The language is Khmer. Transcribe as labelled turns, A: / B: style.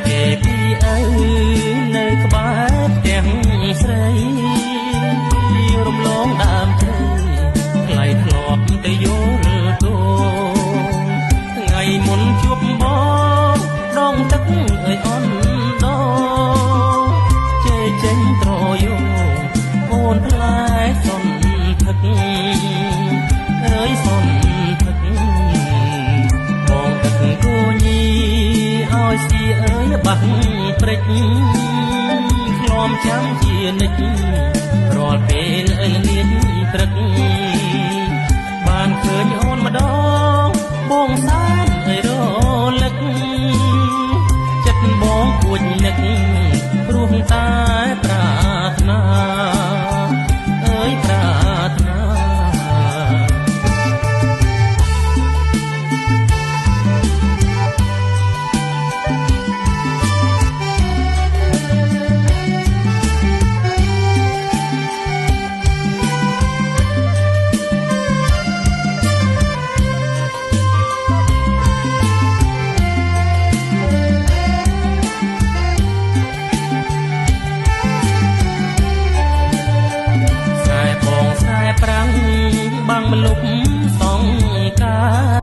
A: គេពីឪនៅក្បែរផ្ទះស្រីរំលងដើមជ្រៃថ្លៃធ្លាប់ទៅយល់ទងថ្ងៃមុនជួបបងដងទឹកអើយអន់ដងជេរចេញត្រយងអូនផ្លែសន់ថឹកអើយសន់ថឹកបងទឹកគូញីឲ្យស៊ីអើយបាក់ព្រិចខ្លំចាំជានិច្ចរាល់ពេលល្ងាចព្រឹកបានឃើញអូនម្ដងបងសា